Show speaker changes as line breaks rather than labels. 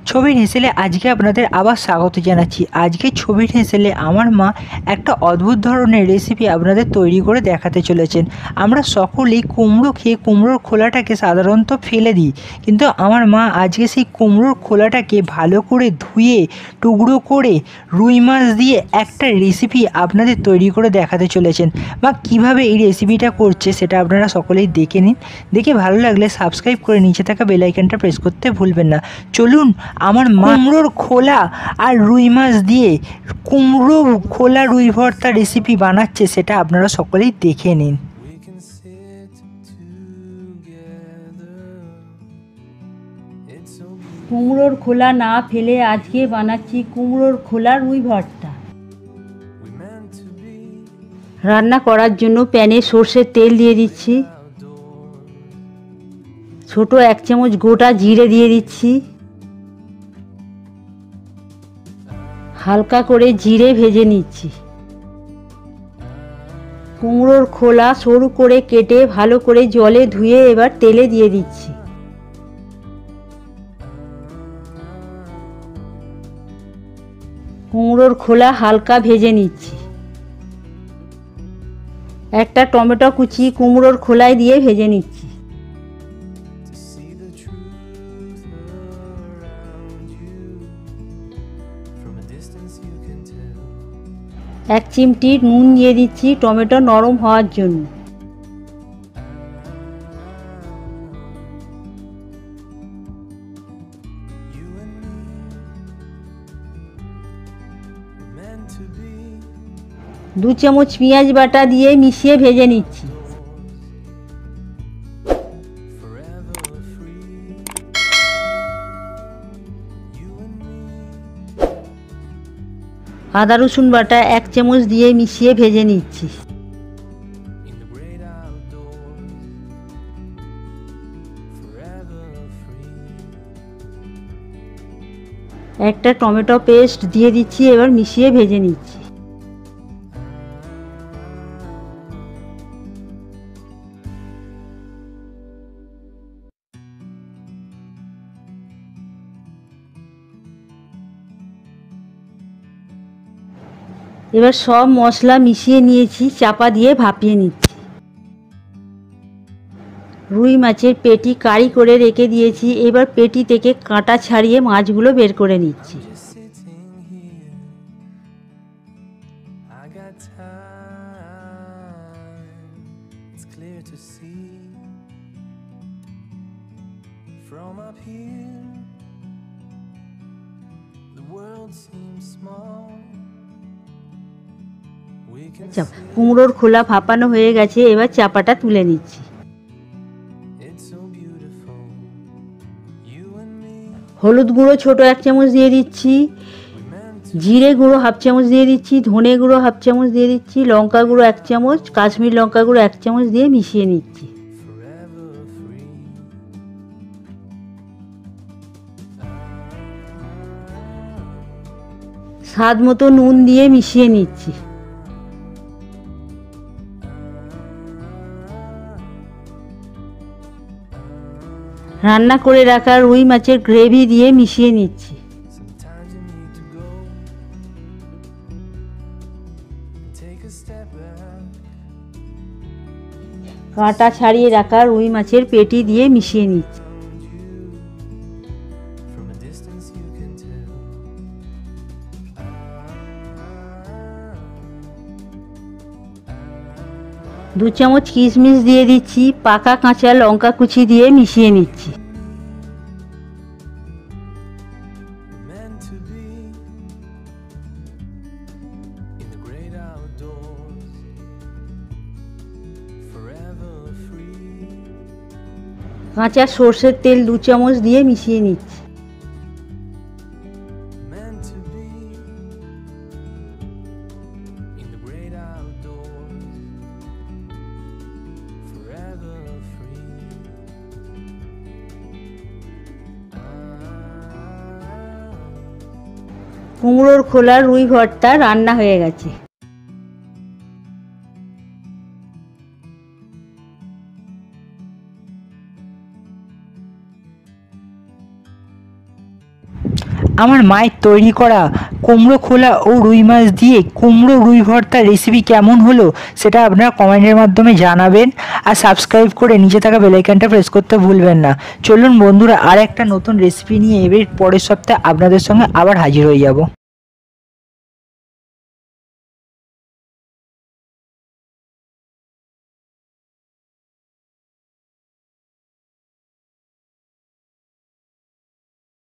ছবির হেসেলে আজকে আপনাদের আবার স্বাগত জানাচ্ছি। আজকে ছবির হেসেলে আমার মা একটা অদ্ভুত ধরনের রেসিপি আপনাদের তৈরি করে দেখাতে চলেছেন। আমরা সকলেই কুমড়ো খেয়ে কুমড়োর খোলাটাকে সাধারণত ফেলে দিই, কিন্তু আমার মা আজকে সেই কুমড়োর খোলাটাকে ভালো করে ধুয়ে টুকরো করে রুই মাছ দিয়ে একটা রেসিপি আপনাদের তৈরি করে দেখাতে চলেছেন। মা কীভাবে এই রেসিপিটা করছে সেটা আপনারা সকলেই দেখে নিন। দেখে ভালো লাগলে সাবস্ক্রাইব করে নিচে থাকা বেল আইকনটা প্রেস করতে ভুলবেন না। চলুন আমার মা কুমড়োর খোলা আর রুই মাছ দিয়ে কুমড়ো খোলা রুই ভর্তা রেসিপি বানাচ্ছে, সেটা আপনারা সকলেই দেখে নিন।
কুমড়োর খোলা না ফেলে আজকে বানাচ্ছি কুমড়োর খোলা রুই ভর্তা। রান্না করার জন্য প্যানে সর্ষের তেল দিয়ে দিচ্ছি, ছোট 1 চামচ গোটা জিরে দিয়ে দিচ্ছি। হালকা করে জিরে ভেজে নিচ্ছি। কুমড়োর খোলা সরু করে কেটে ভালো করে জলে ধুয়ে এবার তেলে দিয়ে দিচ্ছি। কুমড়োর খোলা হালকা ভেজে নিচ্ছি। একটা টমেটো কুচি কুমড়োর খোলায় দিয়ে ভেজে নিচ্ছি। এক চিমটি নুন দিয়ে দিচ্ছি টমেটো নরম হওয়ার জন্য। দু চামচ পেঁয়াজ বাটা দিয়ে মিশিয়ে ভেজে নিচ্ছি। আদা রসুন বাটা 1 চামচ দিয়ে মিশিয়ে ভেজে নিচ্ছি। একটা টমেটো পেস্ট দিয়ে দিচ্ছি, এবার মিশিয়ে ভেজে নিচ্ছি। এবার সব মশলা মিশিয়ে নিয়েছি, চাপা দিয়ে ভাপিয়ে নিচ্ছি। রুই মাছের পেটি কারি করে রেখে দিয়েছি, এবার পেটি থেকে কাঁটা ছাড়িয়ে মাছগুলো বের করে নিচ্ছি। কুমড়োর খোলা ভাপানো হয়ে গেছে, এবার চাপাটা তুলে নিচ্ছি। হলুদ গুঁড়ো ছোট 1 চামচ দিয়ে দিচ্ছি, জিরে গুঁড়ো 1/2 চামচ দিয়ে দিচ্ছি, ধনে গুঁড়ো 1/2 চামচ দিয়ে দিচ্ছি, লঙ্কা গুঁড়ো 1 চামচ, কাশ্মীর লঙ্কা গুঁড়ো 1 চামচ দিয়ে মিশিয়ে নিচ্ছি। স্বাদ মতো নুন দিয়ে মিশিয়ে নিচ্ছি। রান্না করে রাখা রুই মাছের গ্রেভি দিয়ে মিশিয়ে নিচ্ছি। কাঁটা ছাড়িয়ে রাখা রুই মাছের পেটি দিয়ে মিশিয়ে নিচ্ছি। দু চামচ কিশমিশ দিয়ে দিচ্ছি, পাকা কাঁচা লঙ্কা কুচি দিয়ে মিশিয়ে নিচ্ছি। কাঁচা সর্ষের তেল 2 চামচ দিয়ে মিশিয়ে নিচ্ছি। কুমড়োর খোলা রুই ভর্তা রান্না হয়ে গেছে।
আমার মায়ের তৈরি করা কুমড়ো খোলা ও রুই মাছ দিয়ে কুমড়ো রুই ভর্তার রেসিপি কেমন হলো সেটা আপনারা কমেন্টের মাধ্যমে জানাবেন, আর সাবস্ক্রাইব করে নিচে থাকা বেল আইকনটা প্রেস করতে ভুলবেন না। চলুন বন্ধুরা, আর একটা নতুন রেসিপি নিয়ে এবার পরের সপ্তাহে আপনাদের সঙ্গে আবার হাজির হয়ে যাব।